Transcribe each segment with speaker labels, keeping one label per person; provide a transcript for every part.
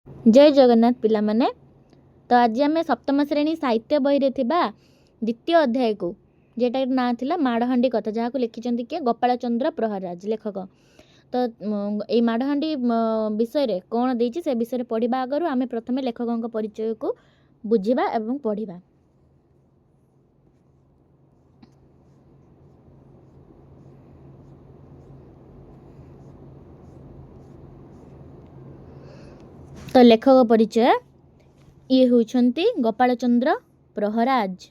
Speaker 1: जय जगन्नाथ पिला माने। तो आज आम सप्तम श्रेणी साहित्य बही थिबा द्वितीय अध्याय को जेटा ना थिला माड़हांडी कथा जहाँ को लिखिं किए गोपाल चंद्र प्रहराज लेखक। तो ये माड़हांडी विषय रे कौन देछि से विषय पढ़ा आगु आम प्रथम लेखकों परिचय को बुझा एवं पढ़ा। तो लेखक परिचय ये होउछंती गोपाल चंद्र प्रहराज।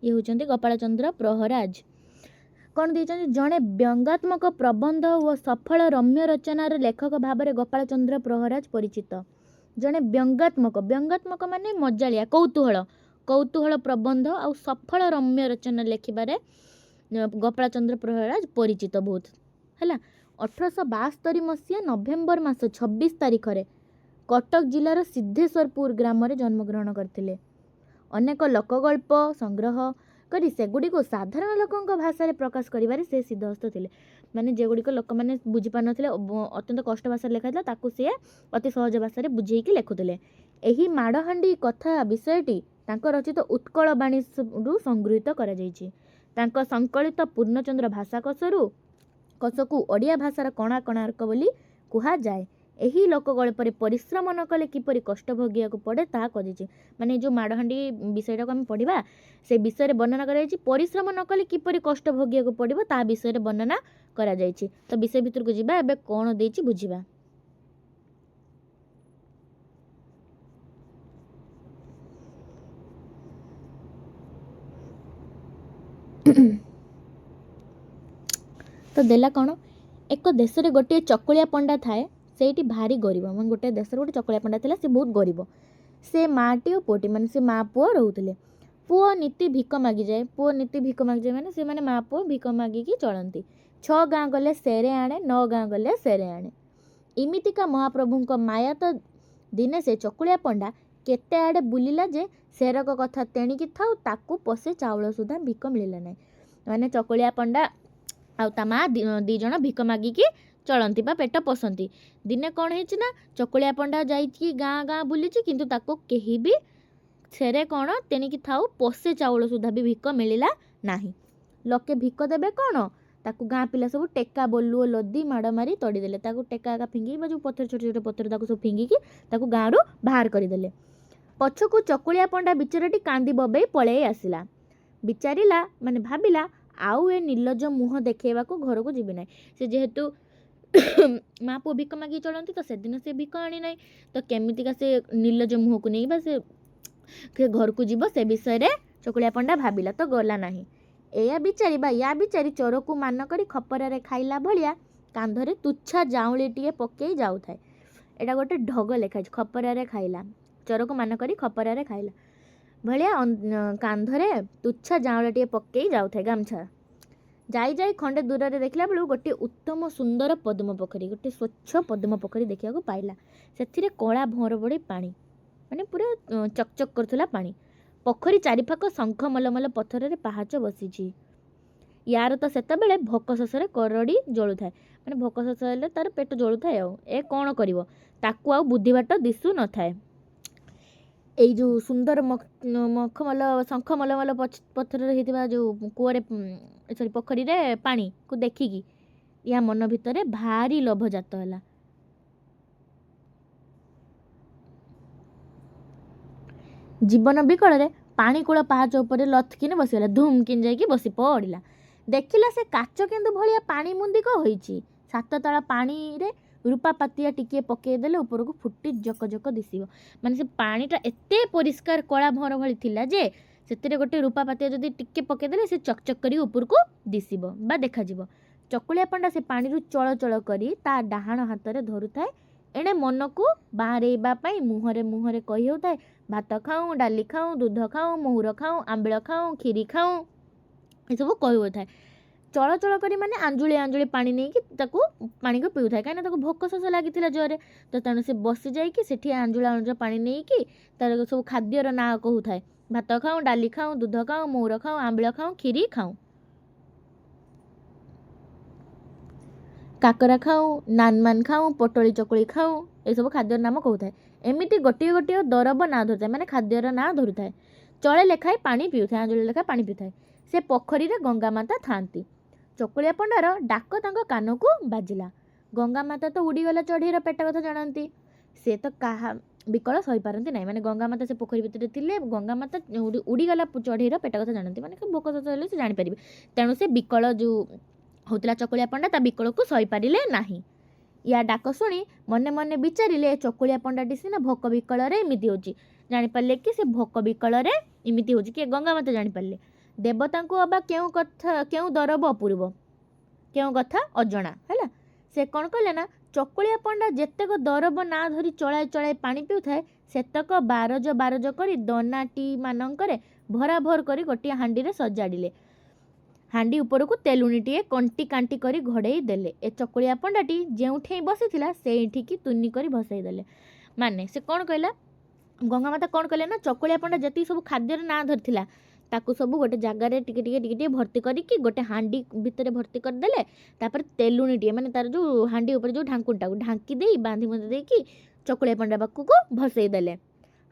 Speaker 1: ये होउछंती गोपाल चंद्र प्रहराज कौन देइछंती जड़े व्यंगात्मक प्रबंध और सफल रम्य रचनार लेखक भाव में गोपाल चंद्र प्रहराज परिचित। जड़े व्यंगात्मक व्यंगात्मक माने मजालिया कौतूहल प्रबंध और सफल रम्य रचना लेखिबारे गोपाल चंद्र प्रहराज परिचित बहुत है। 1872 मसीहा नवेम्बर मास 26 तारिख रे कटक जिलार सिद्धेश्वरपुर ग्राम रे जन्मग्रहण करथिले। अनेक लोकगल्प संग्रह करी सेगुड़ी को साधारण लोकों भाषा रे प्रकाश करिबारे से सिद्धहस्त थिले। माने जेगुड़ी को लोक माने बुझी पार नथिले अत्यंत कष्ट भाषा लेखाइला ताकू से अति सहज भाषा रे बुझेइकी लेखुथिले। एही माड़हांडी कथा विषयटी तांको रचित उत्कल बाणी रु संगृहीत करा जायछि। तांको संकलित पूर्णचंद्र भाषा कोशकू ओडिया भाषार कणा कणार्क बोली कुहा जाए। एही लोकगल्प परिश्रम न कले किपरि कष्ट भोगिया को पड़े ता कहिछि। माने जो माड़हांडी विषयटा को हम पढ़िबा से विषय रे वर्णना करा जायछि। परिश्रम न कले किपरि कष्ट भोगिया को पड़िबो ता विषय रे वर्णना करा जायछि। तो विषय भितर को जिबा एबे कोन देछि बुझिबा। तो देला कौन एक देश रे गोटे चकुलिया पंडा थाए सेठी भारी गरीब मैं गोटे देश गोटे चकुलिया पंडा था से बहुत गरीब से माटी और पुओटी माने से माँ पुओ रोते पुओ नीति भिक मागी जाए माने से माने माँ पुओ भिक मागिकी चलती 6 गाँ गले सेरे आणे 9 गाँ गले सेरे आणे इमितिका महाप्रभु माया तो दिने से चकुलिया पंडा केते आड़े बुलिला जे सेरक कथा तेणिकी थाउ ताकू पसे चाउल सुधा भिक मिलला ना माने चकुलिया पंडा आउ ता माँ दी जण भिक मागिकी चलती बा पेट पोसती। दिने कौन है ना चकुलिया पंडा जाइए गाँ गाँ बुली किंतु ताको केही भी सेरे कौन तेणिकी थाउ पसे चाउल सुधा भी भिक मिलला नाही। लोके भिक देबे कौन ताकू गाँ पिला सब टेका बोलुओ लदी माड़ मारी तोड़ीदेले ताकू टेका एका फिंगी जो पत्थर छोटे छोटे पत्थर ताकू सब फिंगिकी ताकू गाँ रु बाहर करदेले। पछकू चकुलिया पंडा बिचाराटी कांदी बबे पलैई आसिला। बिचारिला माने भाबिला आउ ए निर्लज मुह देखा घर को जीवी ना से जेहेतु माँ पुओ भिक मागी चलती तो से दिन से भिक आनी ना तो केमितिका से निर्लज मुह को नहीं से घर को जीव से विषय रे चकुलिया पंडा भाविला तो गला नहीं। या बिचारी या बिचारी चोर को मान करी खपरा खाइला भलिया कांधरे तुच्छा जाउली टीए पकई जाऊ थाए। एटा गोटे ढग लेखाई खपरा खाइला चोर को मान करी खपरा खाइला भलिया कांधरे तुच्छा जाउली टीए पकई जाऊ थाए गामछा जाई जाई खंडे दूर रे देखला बेलू गोटे उत्तम सुंदर पद्म पोखरी गोटे स्वच्छ पद्म पोखरी देखा पाइला। से कला भंवर बड़ी पानी माने पूरा चकचक करथुला पानी। पोखरी चारिपाख शंख मलमल पत्थर रे पहाच बसीछि। यार तो सेता बेले भोक शोषरे करड़ी जळु थाए माने भोक शोष हेले तार पेट जळु थाए ए कोन करिवो ताकू आ बुद्धि बाट दिसु न थाए। एई जो सुंदर मखमल शंख मलमल पत्थर होता जो कूअरे सॉरी पोखरी रे पानी को देखिकी या मन भितर भारी लोभ जात है। जीवन विकल रे पानी कूल पहाच उपर लथकिन बसीगला धूम किन जाइकी बसी पड़ा देखिला से काच केन्दु भलिया पानी मुंदिक होइछि। 7 तला पानी रे रूपा पातिया टिके पकईदेले ऊपर को फुटी जक जक दिशो माने से पानीटा एते परिष्कार कला भंवर भली थिला जे से गोटे रूपा पातिया जदि टिके पकईदेले से चकचक करी ऊपर को दिशो बा देखा जिवो। चकुलिया पंडा से पानी रु चल चल करी ता डाहाण हाथ रे धरुथाए एणे मन को बाहरेबा पई मुहरे कही होताए भात खाऊं डाली खाऊं दूध खाऊं मोहुर खाऊं आंबिल खाऊं खीरी खाऊं ये सब कही होताए। चल चल करी माने आंजुली आंजुली पानी नहीं कि ताकू पानी को पीउ थाए कहीं ताकू भोक शोष लगी जोरे तो तेणु से बसी जाइए सेठी आंजुला आंजुला पानी नहीं कि तार सब खाद्यर ना कहू थाए भात खाऊं डाली खाऊं दूध खाऊं मोहुर खाऊं आंबिल खाऊं खीरी खाऊं काकरा खाऊं नानमान खाऊं पटोली चकुली खाऊं ଏସବୁ ଖାଦ୍ୟର ନାମ କହୁଥାଏ। ଏମିତି ଗୋଟିଏ ଗୋଟିଏ ଦରବ ନାଁ ଧରୁଥାଏ, ମାନେ ଖାଦ୍ୟର ନାଁ ଧରୁଥାଏ। ଚଳେ ଲେଖାଏ ପାଣି ପିଉଥାଏ, ଆଞ୍ଜଳି ଲେଖାଏ ପାଣି ପିଉଥାଏ। ସେ ପୋଖରୀରେ ଗଙ୍ଗାମାତା ଥାଆନ୍ତି। ଚକୁଳିଆ ପଣ୍ଡାର ଡାକ ତାଙ୍କ କାନକୁ ବାଜିଲା। ଗଙ୍ଗାମାତା ତ ଉଡ଼ିଗଲା ଚଢ଼େଇର ପେଟ କଥା ଜାଣନ୍ତି। ସେ ତ କାହା ବିକଳ ସହିପାରନ୍ତି ନାହିଁ, ମାନେ ଗଙ୍ଗାମାତା ସେ ପୋଖରୀ ଭିତରେ ଥିଲେ, ଗଙ୍ଗାମାତା ଉଡ଼ିଗଲା ଚଢ଼େଇର ପେଟ କଥା ଜାଣନ୍ତି, ମାନେ ଭୋକ ଶୋଷ ହେଲେ ସେ ଜାଣିପାରିବେ। ତେଣୁ ସେ ବିକଳ ଯେଉଁ ହେଉଥିଲା ଚକୁଳିଆ ପଣ୍ଡା, ତା ବିକଳକୁ ସହିପାରିଲେ ନାହିଁ। ୟା ଡାକ ଶୁଣି ମନେ ମନେ ବିଚାରିଲେ, ଚକୁଳିଆ ପଣ୍ଡାଟି ସିନା ଭୋକ ବିକଳରେ ଏମିତି ହେଉଛି। ଜାଣିପାରିଲେ କି ସେ ଭୋକ ବିକଳରେ ଏମିତି ହେଉଛି, କିଏ? ଗଙ୍ଗାମାତା ଜାଣିପାରିଲେ। ଦେବତାଙ୍କୁ ଅବା କେଉଁ ଦରବ ଅପୂର୍ବ, କେଉଁ କଥା ଅଜଣା ହେଲା। ସେ କ'ଣ କଲେ ନା, ଚକୁଳିଆ ପଣ୍ଡା ଯେତେକ ଦରବ ନାଁ ଧରି ଚଳାଏ ଚଳାଏ ପାଣି ପିଉଥାଏ, ସେତକ ବାରଜ ବାରଜ କରି ଦନାଟି ମାନଙ୍କରେ ଭରାଭର କରି ଗୋଟିଏ ହାଣ୍ଡିରେ ସଜାଡ଼ିଲେ। ହାଣ୍ଡି ଉପରକୁ ତେଲୁଣିଟିଏ କଣ୍ଟି କାଣ୍ଟି କରି ଘୋଡ଼େଇ ଦେଲେ। ଏ ଚକୁଳିଆ ପଣ୍ଡାଟି ଯେଉଁଠି ବସିଥିଲା ସେଇଠିକି ତୁନି କରି ଭସେଇ ଦେଲେ। ମାନେ ସେ କ'ଣ କହିଲା, ଗଙ୍ଗାମାତା କ'ଣ କଲେ ନା, ଚକୁଳିଆ ପଣ୍ଡା ଯେତିକି ସବୁ ଖାଦ୍ୟର ନାଁ ଧରିଥିଲା ତାକୁ ସବୁ ଗୋଟେ ଜାଗାରେ ଟିକେ ଟିକେ ଟିକେ ଟିକେ ଭର୍ତ୍ତି କରିକି ଗୋଟେ ହାଣ୍ଡି ଭିତରେ ଭର୍ତ୍ତି କରିଦେଲେ। ତାପରେ ତେଲୁଣିଟିଏ, ମାନେ ତାର ଯେଉଁ ହାଣ୍ଡି ଉପରେ ଯେଉଁ ଢାଙ୍କୁଣିଟାକୁ ଢାଙ୍କି ଦେଇ ବାନ୍ଧି ବୁନ୍ଧି ଦେଇକି ଚକୁଳିଆ ପଣ୍ଡା ପାଖକୁ ଭସେଇ ଦେଲେ।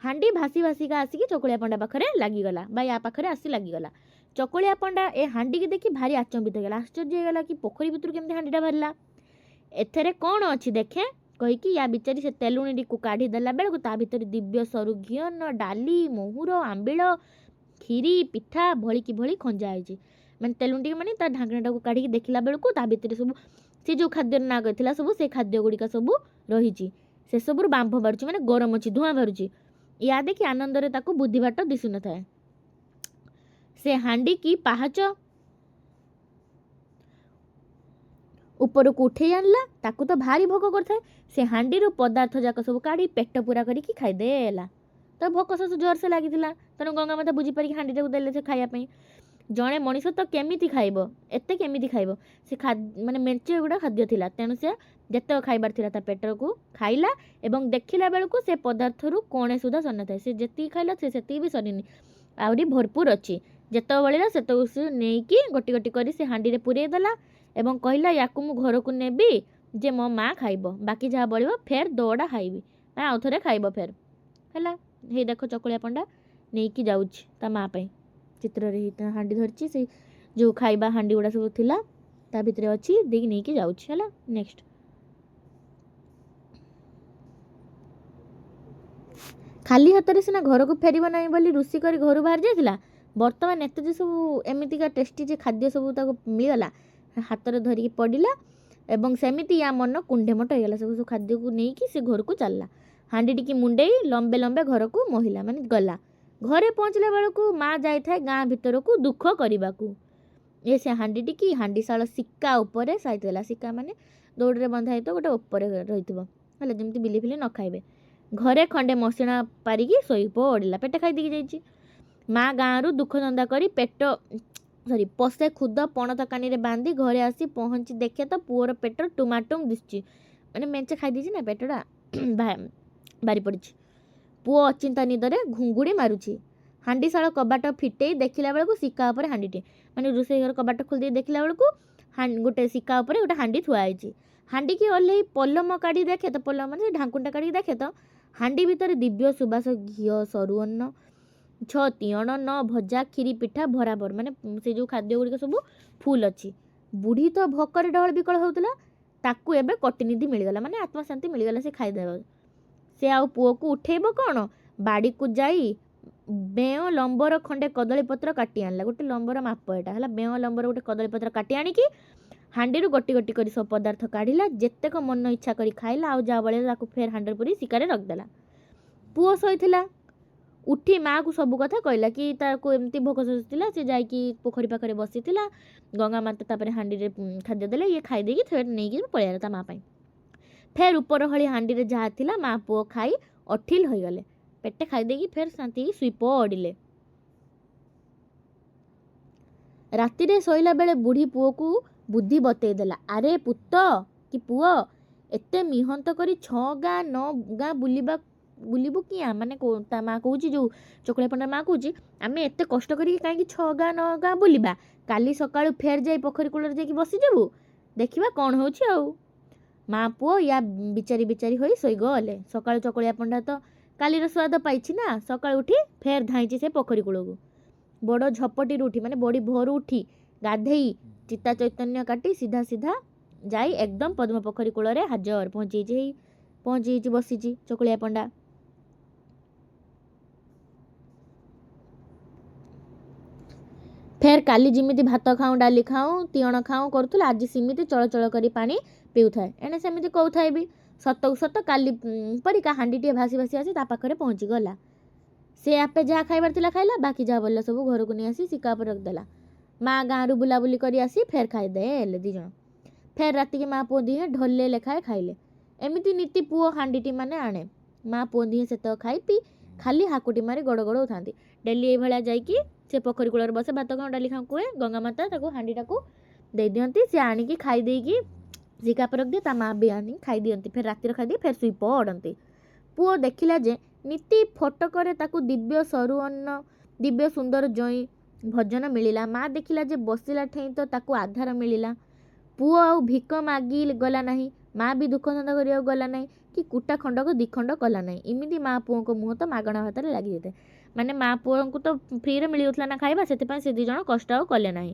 Speaker 1: ହାଣ୍ଡି ଭାସି ଭାସିକା ଆସିକି ଚକୁଳିଆ ପଣ୍ଡା ପାଖରେ ଲାଗିଗଲା, ବା ୟା ପାଖରେ ଆସି ଲାଗିଗଲା। ଚକୁଳିଆ ପଣ୍ଡା ଏ ହାଣ୍ଡିକି ଦେଖି ଭାରି ଆଚମ୍ବିତ ହେଇଗଲା, ଆଶ୍ଚର୍ଯ୍ୟ ହେଇଗଲା କି ପୋଖରୀ ଭିତରୁ କେମିତି ହାଣ୍ଡିଟା ବାହାରିଲା, ଏଥିରେ କ'ଣ ଅଛି ଦେଖେ କହିକି ୟା ବିଚାରି ସେ ତେଲୁଣିଟିକୁ କାଢ଼ି ଦେଲା ବେଳକୁ ତା ଭିତରେ ଦିବ୍ୟ ସରୁ ଘିଅନ, ଡାଲି, ମହୁର, ଆମ୍ବିଳ, କ୍ଷୀରି, ପିଠା ଭଳିକି ଭଳି ଖଞ୍ଜା ହେଇଛି। ମାନେ ତେଲୁଣିଟିକି ମାନେ ତା ଢାଙ୍କଣାଟାକୁ କାଢ଼ିକି ଦେଖିଲା ବେଳକୁ ତା ଭିତରେ ସବୁ ସେ ଯେଉଁ ଖାଦ୍ୟର ନାଁ କହିଥିଲା ସବୁ ସେ ଖାଦ୍ୟ ଗୁଡ଼ିକ ସବୁ ରହିଛି। ସେସବୁରୁ ବାମ୍ଫ ବାହାରୁଛି, ମାନେ ଗରମ ଅଛି, ଧୂଆଁ ବାହାରୁଛି। ୟା ଦେଖି ଆନନ୍ଦରେ ତାକୁ ବୁଦ୍ଧିବାଟ ଦିଶୁନଥାଏ। ସେ ହାଣ୍ଡିକି ପାହାଚ ଉପରକୁ ଉଠେଇ ଆଣିଲା। ତାକୁ ତ ଭାରି ଭୋକ କରିଥାଏ। ସେ ହାଣ୍ଡିରୁ ପଦାର୍ଥ ଯାକ ସବୁ କାଢ଼ି ପେଟ ପୁରା କରିକି ଖାଇଦେଲା। ତ ଭୋକ ଶୋଷ ଜୋରସେ ଲାଗିଥିଲା, ତେଣୁ ଗଙ୍ଗାମାତା ବୁଝିପାରିକି ହାଣ୍ଡିଟାକୁ ଦେଲେ ସେ ଖାଇବା ପାଇଁ। ଜଣେ ମଣିଷ ତ କେମିତି ଖାଇବ, ଏତେ କେମିତି ଖାଇବ? ସେ ମାନେ ମେଞ୍ଚେ ଗୁଡ଼ା ଖାଦ୍ୟ ଥିଲା, ତେଣୁ ସେ ଯେତେକ ଖାଇବାର ଥିଲା ତା ପେଟକୁ ଖାଇଲା ଏବଂ ଦେଖିଲା ବେଳକୁ ସେ ପଦାର୍ଥରୁ କଣେ ସୁଦ୍ଧା ସରିନଥାଏ। ସେ ଯେତିକି ଖାଇଲା ସେ ସେତିକି ବି ସରିନି, ଆହୁରି ଭରପୁର ଅଛି। ଯେତେବେଳେ ବଳିଲା ସେତେବେଳେ ସେ ନେଇକି ଗୋଟି ଗୋଟି କରି ସେ ହାଣ୍ଡିରେ ପୁରେଇ ଦେଲା ଏବଂ କହିଲା, ୟାକୁ ମୁଁ ଘରକୁ ନେବି ଯେ ମୋ ମା ଖାଇବ, ବାକି ଯାହା ବଳିବ ଫେର ଦୋଡ଼ା ଖାଇବି, ଆଉ ଥରେ ଖାଇବ ଫେର ହେଲା। ହେଇ ଦେଖ ଚକୁଳିଆ ପଣ୍ଡା ନେଇକି ଯାଉଛି ତା ମା ପାଇଁ। ଚିତ୍ରରେ ହାଣ୍ଡି ଧରିଛି, ସେଇ ଯେଉଁ ଖାଇବା ହାଣ୍ଡି ଗୁଡ଼ା ସବୁ ଥିଲା ତା ଭିତରେ ଅଛି, ଦେଇକି ନେଇକି ଯାଉଛି ହେଲା। ନେକ୍ସଟ, ଖାଲି ହାତରେ ସିନା ଘରକୁ ଫେରିବ ନାହିଁ ବୋଲି ରୁଷି କରି ଘରୁ ବାହାରି ଯାଇଥିଲା, ବର୍ତ୍ତମାନ ଏତେ ଯେ ସବୁ ଏମିତିକା ଟେଷ୍ଟି ଯେ ଖାଦ୍ୟ ସବୁ ତାକୁ ମିଳିଗଲା, ହାତରେ ଧରିକି ପଡ଼ିଲା ଏବଂ ସେମିତି ୟା ମନ କୁଣ୍ଡେମୋଟ ହେଇଗଲା। ସବୁ ଖାଦ୍ୟକୁ ନେଇକି ସେ ଘରକୁ ଚାଲିଲା। ହାଣ୍ଡିଟିକି ମୁଣ୍ଡେଇ ଲମ୍ବେ ଲମ୍ବେ ଘରକୁ ମୋହିଲା, ମାନେ ଗଲା। ଘରେ ପହଞ୍ଚିଲା ବେଳକୁ ମା ଯାଇଥାଏ ଗାଁ ଭିତରକୁ ଦୁଃଖ କରିବାକୁ। ସେ ହାଣ୍ଡିଟିକି ହାଣ୍ଡିଶାଳ ଶିକା ଉପରେ ସାଇତିଦେଲା। ଶିକା ମାନେ ଦୌଡ଼ରେ ବନ୍ଧା ହେଇଥିବ, ଗୋଟେ ଉପରେ ରହିଥିବ ହେଲା, ଯେମିତି ବିଲି ଫିଲି ନ ଖାଇବେ। ଘରେ ଖଣ୍ଡେ ମସିଣା ପାରିକି ଶୋଇ ପଡ଼ିଲା, ପେଟ ଖାଇ ଦେଇକି ଯାଇଛି। ମା ଗାଁରୁ ଦୁଃଖ ଧନ୍ଦା କରି ପଶେ ଖୁଦ ପଣ ତକାନିରେ ବାନ୍ଧି ଘରେ ଆସି ପହଞ୍ଚି ଦେଖେ ତ ପୁଅର ପେଟ ଟୁମାଟୁମ୍ ଦିଶୁଛି, ମାନେ ମେଞ୍ଚେ ଖାଇ ଦେଇଛି ନା, ପେଟଟା ବାହାରି ପଡ଼ିଛି। ପୁଅ ଅଚିନ୍ତା ନିଦରେ ଘୁଙ୍ଗୁଡ଼ି ମାରୁଛି। ହାଣ୍ଡିଶାଳ କବାଟ ଫିଟେଇ ଦେଖିଲା ବେଳକୁ ଶିକା ଉପରେ ହାଣ୍ଡିଟିଏ, ମାନେ ରୋଷେଇ ଘର କବାଟ ଖୋଲିଦେଇ ଦେଖିଲା ବେଳକୁ ଗୋଟେ ଶିକା ଉପରେ ଗୋଟେ ହାଣ୍ଡି ଥୁଆ ହେଇଛି। ହାଣ୍ଡିକି ଓହ୍ଲେଇ ପଲମ କାଢ଼ି ଦେଖେ ତ, ପଲମ ମାନେ ଢାଙ୍କୁଣିଟା କାଢ଼ିକି ଦେଖେ ତ ହାଣ୍ଡି ଭିତରେ ଦିବ୍ୟ ସୁବାସ ଘିଅ, ସରୁ ଅନ୍ନ, 6 ତିଅଣ, 9 ଭଜା, କ୍ଷୀରି, ପିଠା ଭରାଭର, ମାନେ ସେ ଯେଉଁ ଖାଦ୍ୟ ଗୁଡ଼ିକ ସବୁ ଫୁଲ୍ ଅଛି। ବୁଢ଼ୀ ତ ଭୋକରେ ଡହଳ ବିକଳ ହେଉଥିଲା, ତାକୁ ଏବେ କୋଟିନିଧି ମିଳିଗଲା, ମାନେ ଆତ୍ମଶାନ୍ତି ମିଳିଗଲା, ସେ ଖାଇଦେବ। ସେ ଆଉ ପୁଅକୁ ଉଠେଇବ କ'ଣ? ବାଡ଼ିକୁ ଯାଇ ବେଅ ଲମ୍ବର ଖଣ୍ଡେ କଦଳୀପତ୍ର କାଟି ଆଣିଲା। ଗୋଟେ ଲମ୍ବର ମାପ ଏଟା ହେଲା, ବେଅ ଲମ୍ବର ଗୋଟେ କଦଳୀପତ୍ର କାଟି ଆଣିକି ହାଣ୍ଡିରୁ ଗୋଟି ଗୋଟି କରି ସବୁ ପଦାର୍ଥ କାଢ଼ିଲା। ଯେତେକ ମନ ଇଚ୍ଛା କରି ଖାଇଲା, ଆଉ ଯାହା ବଳିଲା ତାକୁ ଫେର ହାଣ୍ଡିରେ ପୁରେଇ ଶିକାରେ ରଖିଦେଲା। ପୁଅ ଶୋଇଥିଲା, ଉଠି ମାଆକୁ ସବୁ କଥା କହିଲା କି ତାକୁ ଏମିତି ଭୋକ ଶୋଷୁଥିଲା, ସେ ଯାଇକି ପୋଖରୀ ପାଖରେ ବସିଥିଲା। ଗଙ୍ଗାମାତା ତାପରେ ହାଣ୍ଡିରେ ଖାଦ୍ୟ ଦେଲେ, ଇଏ ଖାଇ ଦେଇକି ଫେର ନେଇକି ପଳେଇଲା ତା ମା ପାଇଁ। ଫେର ଉପର ହଳି ହାଣ୍ଡିରେ ଯାହା ଥିଲା ମା ପୁଅ ଖାଇ ଅଠିଲ ହୋଇଗଲେ। ପେଟେ ଖାଇ ଦେଇକି ଫେର ଶାନ୍ତି ଶୋଇ ପଡ଼ିଲେ। ରାତିରେ ଶୋଇଲା ବେଳେ ବୁଢ଼ୀ ପୁଅକୁ ବୁଦ୍ଧି ବତେଇ ଦେଲା। ଆରେ ପୁତ କି ପୁଅ, ଏତେ ମିହନ୍ତ କରି 6 ଗାଁ 9 ଗାଁ ବୁଲିବୁ କିଆଁ? ମାନେ ତା ମା କହୁଛି, ଯେଉଁ ଚକୁଳିଆ ପଣ୍ଡା ମା କହୁଛି, ଆମେ ଏତେ କଷ୍ଟ କରିକି କାହିଁକି 6 ଗାଁ 9 ଗାଁ ବୁଲିବା? କାଲି ସକାଳୁ ଫେର ଯାଇ ପୋଖରୀ କୂଳରେ ଯାଇକି ବସିଯିବୁ, ଦେଖିବା କ'ଣ ହେଉଛି ଆଉ। ମା ପୁଅ ୟା ବିଚାରି ବିଚାରି ହୋଇ ଶୋଇଗଲେ। ସକାଳୁ ଚକୁଳିଆ ପଣ୍ଡା ତ କାଲିର ସ୍ୱାଦ ପାଇଛି ନା, ସକାଳୁ ଉଠି ଫେର ଧାଇଁଛି ସେ ପୋଖରୀ କୂଳକୁ। ବଡ଼ ଝପଟିରୁ ଉଠି ମାନେ ବଡ଼ି ଭୋରୁ ଉଠି ଗାଧେଇ ଚିତା ଚୈତନ୍ୟ କାଟି ସିଧା ସିଧା ଯାଇ ଏକଦମ ପଦ୍ମ ପୋଖରୀ କୂଳରେ ହାଜର ପହଞ୍ଚିଯାଇଛି ବସିଛି ଚକୁଳିଆ ପଣ୍ଡା। ଫେର କାଲି ଯେମିତି ଭାତ ଖାଉଁ ଡାଲି ଖାଉଁ ତିଅଣ ଖାଉଁ କରୁଥିଲା, ଆଜି ସେମିତି ଚଳଚଳ କରି ପାଣି ପିଉଥାଏ। ଏଣେ ସେମିତି କହୁଥାଏ ବି। ସତକୁ ସତ କାଲି ପରିକା ହାଣ୍ଡିଟିଏ ଭାସି ଭାସି ଆସି ତା ପାଖରେ ପହଞ୍ଚିଗଲା। ସେ ଆପେ ଯାହା ଖାଇବାର ଥିଲା ଖାଇଲା, ବାକି ଯାହା ବଳିଲା ସବୁ ଘରକୁ ନେଇ ଆସି ଶିକା ଉପରେ ରଖିଦେଲା। ମା ଗାଁରୁ ବୁଲାବୁଲି କରି ଆସି ଫେର ଖାଇଦେଲେ 2 ଜଣ। ଫେର ରାତିକି ମା ପୁଅ ଦିହେଁ ଢୋଲେ ଲେଖାଏ ଖାଇଲେ। ଏମିତି ନୀତି ପୁଅ ହାଣ୍ଡିଟି ମାନେ ଆଣେ। ମା ପୁଅ ଦିହେଁ ସେତକ ଖାଇ ପିଇ ଖାଲି ହାକୁଟି ମାରି ଗଡ଼ ଗଡ଼ଉଥାନ୍ତି। ଡେଲି ଏଇଭଳିଆ ଯାଇକି ସେ ପୋଖରୀ କୂଳରେ ବସେ, ଭାତ ଖାଉଁ ଡାଲି ଖାଉଁ କୁହେ। ଗଙ୍ଗା ମାତା ତାକୁ ହାଣ୍ଡିଟାକୁ ଦେଇଦିଅନ୍ତି। ସେ ଆଣିକି ଖାଇ ଦେଇକି ଶିକା ଉପରେ ରଖିଦିଏ। ତା ମା ବି ଆଣି ଖାଇଦିଅନ୍ତି। ଫେର ରାତିରେ ଖାଇଦିଏ, ଫେର ଶୋଇ ପଡ଼ନ୍ତି। ପୁଅ ଦେଖିଲା ଯେ ନୀତି ଫଟକରେ ତାକୁ ଦିବ୍ୟ ସରୁ ଅନ୍ନ, ଦିବ୍ୟ ସୁନ୍ଦର ଜଇଁ ଭୋଜନ ମିଳିଲା। ମା ଦେଖିଲା ଯେ ବସିଲା ଠେଇଁ ତ ତାକୁ ଆଧାର ମିଳିଲା। ପୁଅ ଆଉ ଭିକ ମାଗି ଗଲା ନାହିଁ, ମା ବି ଦୁଃଖ ଧନ୍ଦା କରିବାକୁ ଗଲା ନାହିଁ, କି କୁଟା ଖଣ୍ଡକୁ 2 ଖଣ୍ଡ କଲା ନାହିଁ। ଏମିତି ମା ପୁଅଙ୍କ ମୁହଁ ତ ମାଗଣା ଭାତରେ ଲାଗିଯାଇଥାଏ। ମାନେ ମା ପୁଅଙ୍କୁ ତ ଫ୍ରିରେ ମିଳିଯାଉଥିଲା ନା ଖାଇବା, ସେଥିପାଇଁ ସେ 2 ଜଣ କଷ୍ଟ ଆଉ କଲେ ନାହିଁ,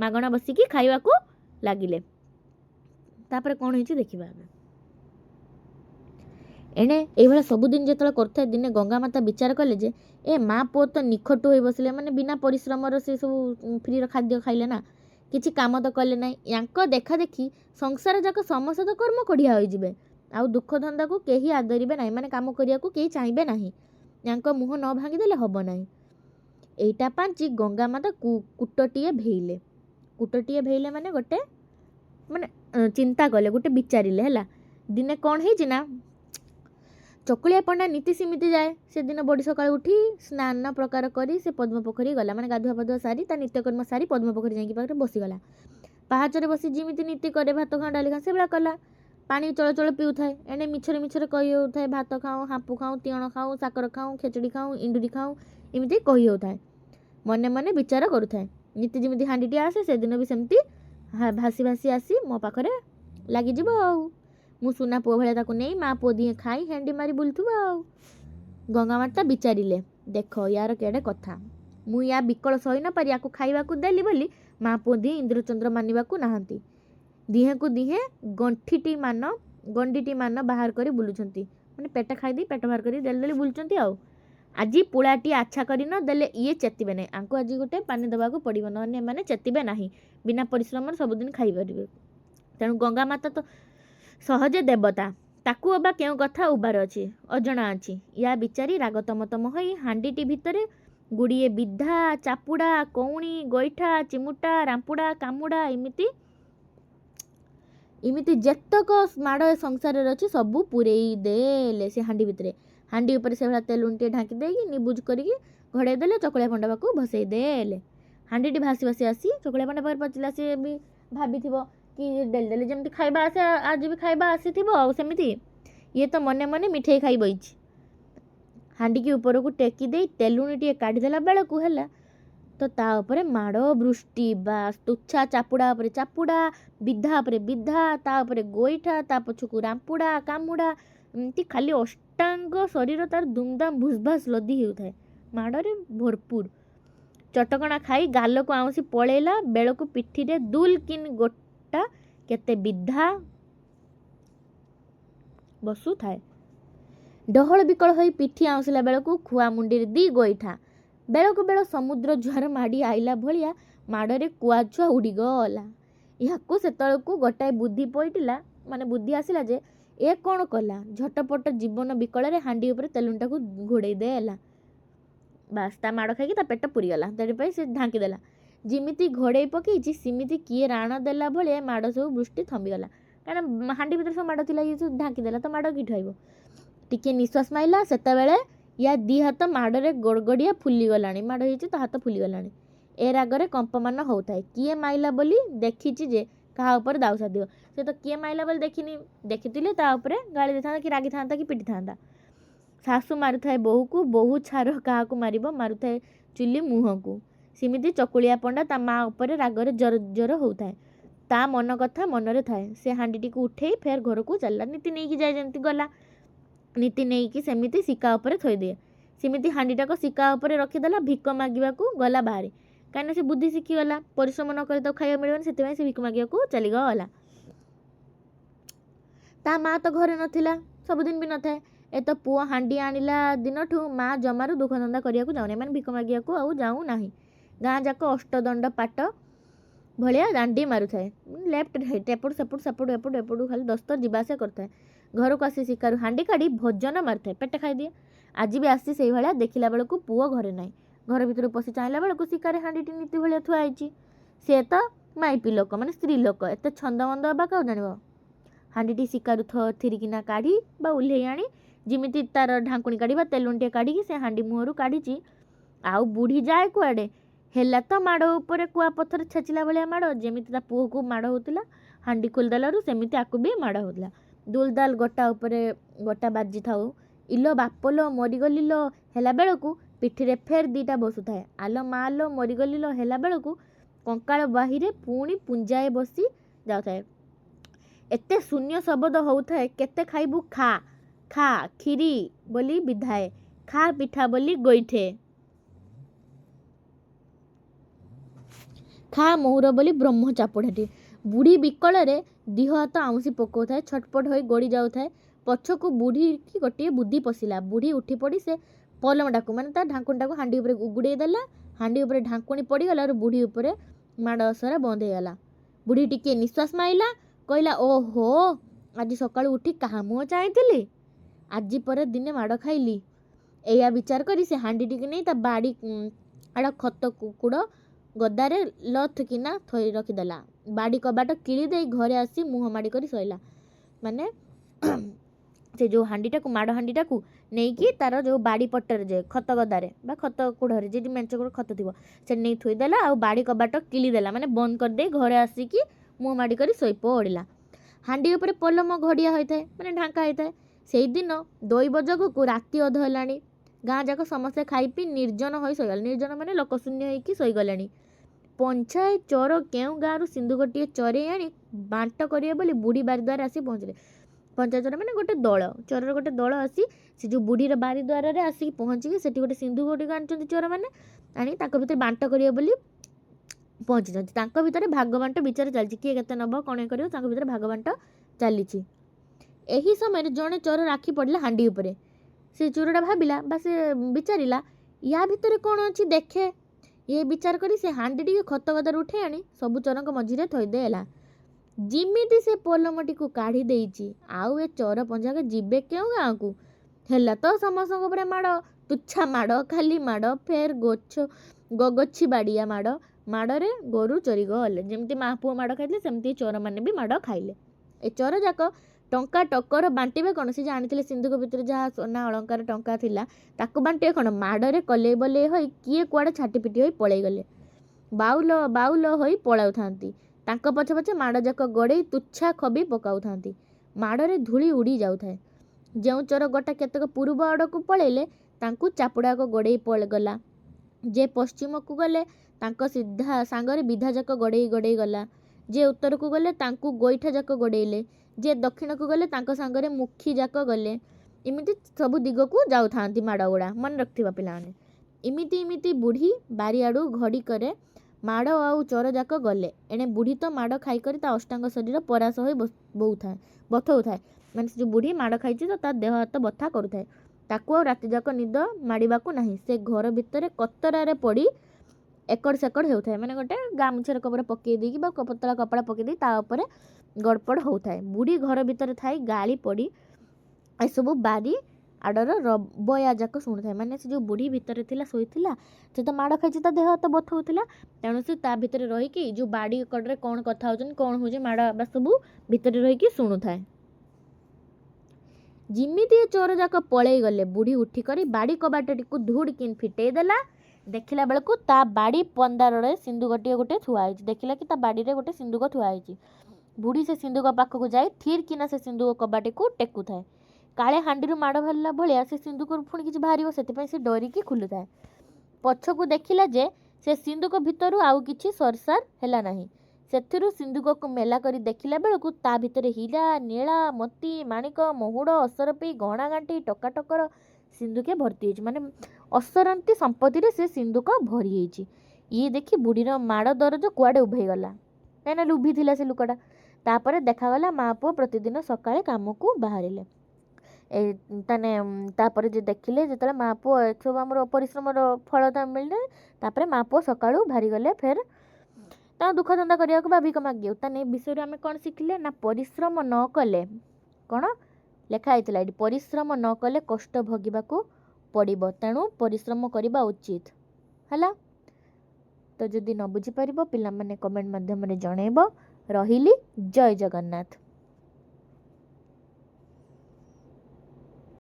Speaker 1: ମାଗଣା ବସିକି ଖାଇବାକୁ ଲାଗିଲେ। ତାପରେ କ'ଣ ହେଇଛି ଦେଖିବା ଆମେ। ଏଣେ ଏଇଭଳିଆ ସବୁଦିନ ଯେତେବେଳେ କରୁଥାଏ, ଦିନେ ଗଙ୍ଗାମାତା ବିଚାର କଲେ ଯେ ଏ ମା ପୁଅ ତ ନିଖଟୁ ହୋଇ ବସିଲେ, ମାନେ ବିନା ପରିଶ୍ରମର ସେ ସବୁ ଫ୍ରିର ଖାଦ୍ୟ ଖାଇଲେ ନା, କିଛି କାମ ତ କଲେ ନାହିଁ। ୟାଙ୍କ ଦେଖା ଦେଖି ସଂସାର ଯାକ ସମସ୍ତ ତ କର୍ମ କଢ଼ିଆ ହୋଇଯିବେ, ଆଉ ଦୁଃଖ ଧନ୍ଦାକୁ କେହି ଆଦରିବେ ନାହିଁ, ମାନେ କାମ କରିବାକୁ କେହି ଚାହିଁବେ ନାହିଁ। ୟାଙ୍କ ମୁହଁ ନ ଭାଙ୍ଗିଦେଲେ ହେବ ନାହିଁ। ଏଇଟା ପାଞ୍ଚି ଗଙ୍ଗାମାତା କୁଟଟିଏ ଭେଇଲେ। କୁଟଟିଏ ଭେଇଲେ ମାନେ ଗୋଟେ ମାନେ ଚିନ୍ତା କଲେ, ଗୋଟେ ବିଚାରିଲେ ହେଲା। ଦିନେ କ'ଣ ହେଇଛି ନା, ଚକୁଳିଆ ପଣ୍ଡା ନୀତି ସେମିତି ଯାଏ। ସେଦିନ ବଡ଼ି ସକାଳୁ ଉଠି ସ୍ନାନ ପ୍ରକାର କରି ସେ ପଦ୍ମ ପୋଖରୀ ଗଲା, ମାନେ ଗାଧୁଆ ପାଧୁଆ ସାରି ତା ନିତ୍ୟକର୍ମ ସାରି ପଦ୍ମ ପୋଖରୀ ଯାଇକି ପାଖରେ ବସିଗଲା। ପାହାଚରେ ବସି ଯେମିତି ନୀତି କରେ, ଭାତ ଖାଉଁ ଡାଲି ଖାଉଁ ସେଭଳିଆ କଲା। ପାଣି ଚଳଚଳ ପିଉଥାଏ। ଏଣେ ମିଛରେ ମିଛରେ କହି ହେଉଥାଏ ଭାତ ଖାଉଁ, ହାମ୍ପୁ ଖାଉଁ, ତିଅଣ ଖାଉଁ, ସାକର ଖାଉଁ, ଖେଚୁଡ଼ି ଖାଉଁ, ଇଣ୍ଡୁରି ଖାଉଁ, ଏମିତି କହି ହେଉଥାଏ। ମନେ ମନେ ବିଚାର କରୁଥାଏ, ନୀତି ଯେମିତି ହାଣ୍ଡିଟିଏ ଆସେ ସେଦିନ ବି ସେମିତି ଭାସି ଭାସି ଆସି ମୋ ପାଖରେ ଲାଗିଯିବ ଆଉ। ମୁଁ ସୁନା ପୁଅ ଭଳିଆ ତାକୁ ନେଇ ମା ପୁଅ ଦିହେଁ ଖାଇ ହେଣ୍ଡି ମାରି ବୁଲୁଥିବ ଆଉ। ଗଙ୍ଗାମାତା ବିଚାରିଲେ, ଦେଖ ୟାର କେଡ଼େ କଥା। ମୁଁ ୟା ବିକଳ ସହି ନ ପାରି ୟାକୁ ଖାଇବାକୁ ଦେଲି ବୋଲି ମା ପୁଅ ଦିହେଁ ଇନ୍ଦ୍ରଚନ୍ଦ୍ର ମାନିବାକୁ ନାହାନ୍ତି। ଦିହେଁକୁ ଦିହେଁ ଗଣ୍ଡିଟି ମାନ ବାହାର କରି ବୁଲୁଛନ୍ତି, ମାନେ ପେଟ ଖାଇଦେଇ ପେଟ ବାହାର କରି ଡେଲି ଡେଲି ବୁଲୁଛନ୍ତି ଆଉ। ଆଜି ପୁଳାଟିଏ ଆଚ୍ଛା କରି ନ ଦେଲେ ଇଏ ଚେତିବେ ନାହିଁ। ଆଙ୍କୁ ଆଜି ଗୋଟେ ପାନି ଦେବାକୁ ପଡ଼ିବ, ନହେଲେ ଏମାନେ ଚେତିବେ ନାହିଁ। ବିନା ପରିଶ୍ରମରେ ସବୁଦିନ ଖାଇପାରିବେ। ତେଣୁ ଗଙ୍ଗାମାତା ତ ସହଜେ ଦେବତା, ତାକୁ ଅବା କେଉଁ କଥା ଉବାର ଅଛି, ଅଜଣା ଅଛି। ୟା ବିଚାରି ରାଗ ତମ ତମ ହୋଇ ହାଣ୍ଡିଟି ଭିତରେ ଗୁଡ଼ିଏ ବିଧା, ଚାପୁଡ଼ା, କଉଣି, ଗୋଇଠା, ଚିମୁଟା, ରାମ୍ପୁଡ଼ା, କାମୁଡ଼ା ଏମିତି ଯେତକ ମାଡ଼ ଏ ସଂସାରରେ ଅଛି ସବୁ ପୂରେଇ ଦେଲେ ସେ ହାଣ୍ଡି ଭିତରେ। ହାଣ୍ଡି ଉପରେ ସେଭଳିଆ ତେଲୁଣିଟିଏ ଢାଙ୍କି ଦେଇକି ନିବୁଜ କରିକି ଘୋଡ଼େଇ ଦେଲେ, ଚକୁଳିଆ ପଣ୍ଡା ପାଖକୁ ଭସେଇ ଦେଲେ। ହାଣ୍ଡିଟି ଭାସି ଭାସି ଆସି ଚକୁଳିଆ ପଣ୍ଡା ପାଖରେ ପହଞ୍ଚିଲା। ସିଏ ବି ଭାବିଥିବ କି ଡେଲି ଡେଲି ଯେମିତି ଖାଇବା ଆସେ ଆଜି ବି ଖାଇବା ଆସିଥିବ ଆଉ ସେମିତି। ଇଏ ତ ମନେ ମନେ ମିଠେଇ ଖାଇ ବଇଛି। ହାଣ୍ଡିକି ଉପରକୁ ଟେକି ଦେଇ ତେଲୁଣିଟିଏ କାଢ଼ିଦେଲା ବେଳକୁ ହେଲା ତ ତା ଉପରେ ମାଡ଼ ବୃଷ୍ଟି। ବାସ୍, ତୁଚ୍ଛା ଚାପୁଡ଼ା ଉପରେ ଚାପୁଡ଼ା, ବିଧା ଉପରେ ବିଧା, ତା ଉପରେ ଗୋଇଠା, ତା ପଛକୁ ରାମ୍ପୁଡ଼ା, କାମୁଡ଼ା, ଏମିତି ଖାଲି ଅଷ୍ଟାଙ୍ଗ ଶରୀର ତାର ଦୁମଦାମ ଭୁସଭାସ ଲଦି ହେଉଥାଏ, ମାଡ଼ରେ ଭରପୁର। ଚଟକଣା ଖାଇ ଗାଲକୁ ଆଉଁସି ପଳେଇଲା ବେଳକୁ ପିଠିରେ ଦୁଲ କିନି ଗୋଟା କେତେ ବିଧା ବସୁଥାଏ। ଡହଳ ବିକଳ ହୋଇ ପିଠି ଆଉଁସିଲା ବେଳକୁ ଖୁଆ ମୁଣ୍ଡିରେ 2 ଗୋଇଠା। ବେଳକୁ ବେଳ ସମୁଦ୍ର ଜୁଆର ମାଡ଼ି ଆଇଲା ଭଳିଆ ମାଡ଼ରେ କୁଆଛୁଆ ଉଡ଼ିଗଲା। ଏହାକୁ ସେତେବେଳକୁ ଗୋଟାଏ ବୁଦ୍ଧି ପଇଟିଲା, ମାନେ ବୁଦ୍ଧି ଆସିଲା ଯେ ଏ କ'ଣ କଲା, ଝଟପଟ ଜୀବନ ବିକଳରେ ହାଣ୍ଡି ଉପରେ ତେଲୁଣିଟାକୁ ଘୋଡ଼େଇ ଦେଲା। ବାସ୍, ତା ମାଡ଼ ଖାଇକି ତା ପେଟ ପୁରିଗଲା। ସେଥିପାଇଁ ସେ ଢାଙ୍କି ଦେଲା। ଯେମିତି ଘୋଡ଼େଇ ପକେଇଛି ସେମିତି କିଏ ରାଣ ଦେଲା ଭଳିଆ ମାଡ଼ ସବୁ ବୃଷ୍ଟି ଥମିଗଲା। କାରଣ ହାଣ୍ଡି ଭିତରେ ସବୁ ମାଡ଼ ଥିଲା, ଇଏ ସବୁ ଢାଙ୍କି ଦେଲା ତ ମାଡ଼ କିଠୁ ଆଇବ। ଟିକିଏ ନିଶ୍ୱାସ ମାଇଲା, ସେତେବେଳେ ୟା 2 ହାତ ମାଡ଼ରେ ଗୋଡ଼ଗଡ଼ିଆ ଫୁଲିଗଲାଣି। ମାଡ଼ ହେଇଛି ତ ହାତ ଫୁଲିଗଲାଣି। ଏ ରାଗରେ କମ୍ପମାନ ହେଉଥାଏ। କିଏ ମାଇଲା ବୋଲି ଦେଖିଛି ଯେ କାହା ଉପରେ ଦାଉ ସାଧିବ। ସେ ତ କିଏ ମାଇଲା ବୋଲି ଦେଖିନି, ଦେଖିଥିଲେ ତା ଉପରେ ଗାଳି ଦେଇଥାନ୍ତା କି ରାଗିଥାନ୍ତା କି ପିଟିଥାନ୍ତା। ଶାଶୁ ମାରୁଥାଏ ବୋହୂକୁ, ବୋହୂ ଛାର କାହାକୁ ମାରିବ, ମାରୁଥାଏ ଚୁଲି ମୁହଁକୁ। ସେମିତି ଚକୁଳିଆ ପଣ୍ଡା ତା ମା ଉପରେ ରାଗରେ ଜର ଜର ହେଉଥାଏ। ତା मन कथा मनरे थाए। से हांडीटी को उठेई फेर घर को चलला। नीति नहीं जाए जमती गला नीति नहीं कि सेमिति सिक्का उपरे थोई दिए। सेमिति हांडीटा को सिक्का उपरे रखीदेला भिक मागिबा को गला बाहरी कहीं से बुद्धि शिखीगला परिश्रम न करे तो खाଇବା मिलबनी से भिक मागिया को चलीगला। ता माँ तो घरे नथिला सबुदिन भी न थाए। ए तो पुआ हांडी आनिला दिन ठू माँ जमारू दुख धंदा करिया को जाऊनी मैंने भिक मागिया को आउ जाऊ नाही। गाँ जाक अष्टदंड पाट भलिया दांडी मारू थाए लेफ्ट राइट एपट सेपट सेपट एपट एपट खाली दस्तर जीवासा करता है। घर को आसी शिकार हांडी काढ़ी भोजन मारिथाए पेट खाई दिए। आज भी आसी से भाया देखला बेलू पुओ घरे ना घर भर पशि चाहला बेलू शिकार हांडी नीति भाया थुआई सी तो माइपी लोक माने स्त्री लोक एत छंदमंद हवा क्या जान हांडी शिकार थिरिकिना काढ़ी बा उल्हे आनी जिमिति तार ढांकुणी काढ़ी तेलुंटे काढ़ी से हांडी मुहर काढ़ी आउ बुढ़ी जाए कुआडे हेला तो माड़ उपर कुआ पथर छेचिला भाया माड़ जमीती पुओ को माड़ होता हांडी खोलदेलू सेमती आकु भी माड़ होता दुलदाल गोटा उपरे गोटा बाजी थाऊ इलो बापलो मरीगली लो हेला बेलू पिठीरे फेर दीटा बसुए आलो मालो मरीगली लो हेला बेलू कंकाल बाहिरे पुणी पुंजाए बसी जाए एते शून्य शब्द होता है केते खाइबू खा खा खीरी बोली विधाए खा पिठा बोली गोईठे खा मोहर बोली ब्रह्म चापुड़ाटी बुढ़ी विकल दिह हाथ आउंसी पकाउ थाए छटपट हो गड़ी जाऊ थाए पछकू बुढ़ी की गोटे बुद्धि पशिला बुढ़ी उठी पड़ी से पलमटा को माने ढांकुणीटा को हांडी उपरे उगुड़े देला हांडी उपरे ढांकुणी पड़गला और बुढ़ी उपरे माड़ असरा बंद होगला। बुढ़ी टिके निश्वास माइला कहला ओहो आज सकाळु उठी कहा मुह चाहती आज पर दिने माड़ खाइली एया विचार करी से हांडी टिके नहीं ता बाड़ी आड़ खत कुकुड़ गदारे लथ किना थई रखीदेला बाड़ी कबाट किली दे घरे आसी मुह माड़ी करी शोला माने से जो हांडीटा को माड़ हांडीटा को नहीं कि तार जो बाड़ी पटर जे खत गदारे बा खत कुढ़े जी मेंच गुड़ खत थी से नहीं थोईदेला आ बाड़ी कबाट किलीदेला माने बंद करदे घरे आसिकी मुह माड़ी करी शोई पड़िला। हांडी उपरे पलम घड़िया होता है माने ढांका होता है से दिन दैव जगू राति अध है गाँ जाक समस्ते खाई पी निर्जन हो शोगला निर्जन माने लोकशून्य होगी शोगले पंचायत चोर केउ गाँव सिंधु गोटे चोरे आनी बांट करेंगे बोली बुढ़ी बारी द्वार आसी पहुँचले पंचायत चोर मैंने गोटे दल चोर गोटे दल आसी से जो बुढ़ीर बारी द्वार आसिक पहुँचिकी से गोटे सिंधु गोटे आनी चोर मैंने आनी भर बांट करेंगे बोली पहुँची भितर भाग बांट विचार चलती किए केते नब कण कर भाग बांट चली यही समय जड़े चोर राखी पड़ा हांडी उपरे से चोरटा भाविला बा से विचारिला या भितर कौन अच्छी देखे ये विचार करी से हांडी टी खत गदार उठे आनी सबू चोर मझीरे थईदेला जिमिति से पलमटी को काढ़ी देइची आउ ए चोर पंजाक जीवे क्यों गाँव को हेला तो समस्त माड़ तुच्छा माड़ खाली माड़ फेर गगछी बाड़िया माड़ माड़े गोरु चोरी गले जमती माँ पुओ माड़ खाइले सेमती चोर मैंने भी माड़ खाइले ए चोर जाक टंका टकर बांटे कौन से जानी सिंधुक भितर जहाँ सोना अलंकार टंका थिला ताकू बांटे कौन माड़े कले बले हो किए कुआड़े छाटीपिटी हो पलैगले बाउल बाउल हो पलाऊ था पछे पछे माड़ जाक गड़े तुच्छा खबी पकाऊ था माड़े धूली उड़ी जाऊ थाए जो चोर गोटा केतक पूर्व आड़ को पलैले चापुड़ा को गड़े गला जे पश्चिम को गले सीधा सांगरे विधा जाक गड़े गड़े गला जे उत्तर को गले गोईठा जाक गड़ेले जे दक्षिण को गले सांगरे मुखी जाक गले इमिति सब दिग को जाऊ था माड़ गुड़ा मन रखा पाने इमिति इमिति बुढ़ी बारियाड़ू घड़ी करे माड़ आउ चोर जाक गले एणे बुढ़ी तो माड़ खाई ता अष्टांग शरीर परास हो बहु थाए बथऊ थाए माने जो बुढ़ी माड़ खाई तो तार देह हाथ बथा करुए ताकू आ राति जाक निद माड़ाकू नहीं से घर भितर कतरारे पड़ी एकड़ सेकड़ होता है माने गोटे गामुछार कपड़ा पकई देकी पतला कपड़ा पकई दी तापर गड़पड़ होता है बुढ़ी घर भितर थाई गाली पड़ी ए सब बारी आडर रबया जाक शुणु थाए माने से जो बुढ़ी भितर थिला शोईथिला से तो माड़ खाई देह हाथ बथौला तेणु से ता भितर रहीकि जो बाड़ी कड़े कौन कथा होचन कौन हो माड़ बा सब भितर रहीकि शुणु थाए जिमिति चोर जाक पलई गले बुढ़ी उठिक बाड़ी कबाटी को धूड़ किन फिटई देला देखला बेलू ता बाड़ी पंदारे सिंधुक गोटे थुआई देखला कि ता बाड़ी रे गोटे सिंधुक थुआई बुढ़ी से सिंधुक पाखक जाए थीर किना से सिंधुक कबाटी को टेकु थाए काले हांडी माड़ बाहला भाया से सिंधुक पुणी किसी बाहर से डरिकी खुलू थाए पछकू देखला जे से सिंधुक भितर आउ किछि सरसार हैला नाही ସେଥିରୁ ସିନ୍ଦୁକକୁ ମେଲା କରି ଦେଖିଲା ବେଳକୁ ତା ଭିତରେ ହୀରା, ନୀଳା, ମୋତି, ମାଣିକ, ମହୁଡ଼, ଅସରପି, ଗହଣା ଗାଣ୍ଠି, ଟଙ୍କା ଟକର ସିନ୍ଦୁକେ ଭର୍ତ୍ତି ହେଇଛି। ମାନେ ଅସରନ୍ତି ସମ୍ପତ୍ତିରେ ସେ ସିନ୍ଦୁକ ଭରି ହେଇଛି। ଇଏ ଦେଖି ବୁଢ଼ୀର ମାଡ଼ ଦରଜ କୁଆଡ଼େ ଉଭେଇଗଲା, କାହିଁକିନା ଲୁଭିଥିଲା ସେ ଲୋକଟା। ତାପରେ ଦେଖାଗଲା ମା ପୁଅ ପ୍ରତିଦିନ ସକାଳେ କାମକୁ ବାହାରିଲେ। ତାପରେ ଯେ ଦେଖିଲେ ଯେତେବେଳେ ମା ପୁଅ ଏସବୁ ଆମର ପରିଶ୍ରମର ଫଳ ତା ମିଳିଲେ, ତାପରେ ମା ପୁଅ ସକାଳୁ ବାହାରିଗଲେ ଫେର ତାଙ୍କ ଦୁଃଖ ଧନ୍ଦା କରିବାକୁ ବା ଭିକ ମାଗିବାକୁ। ତା ନେଇ ବିଷୟରେ ଆମେ କ'ଣ ଶିଖିଲେ ନା ପରିଶ୍ରମ ନ କଲେ କ'ଣ ଲେଖା ହେଇଥିଲା ଏଠି, ପରିଶ୍ରମ ନ କଲେ କଷ୍ଟ ଭୋଗିବାକୁ ପଡ଼ିବ, ତେଣୁ ପରିଶ୍ରମ କରିବା ଉଚିତ ହେଲା। ତ ଯଦି ନ ବୁଝିପାରିବ ପିଲାମାନେ କମେଣ୍ଟ ମାଧ୍ୟମରେ ଜଣେଇବ। ରହିଲି, ଜୟ ଜଗନ୍ନାଥ।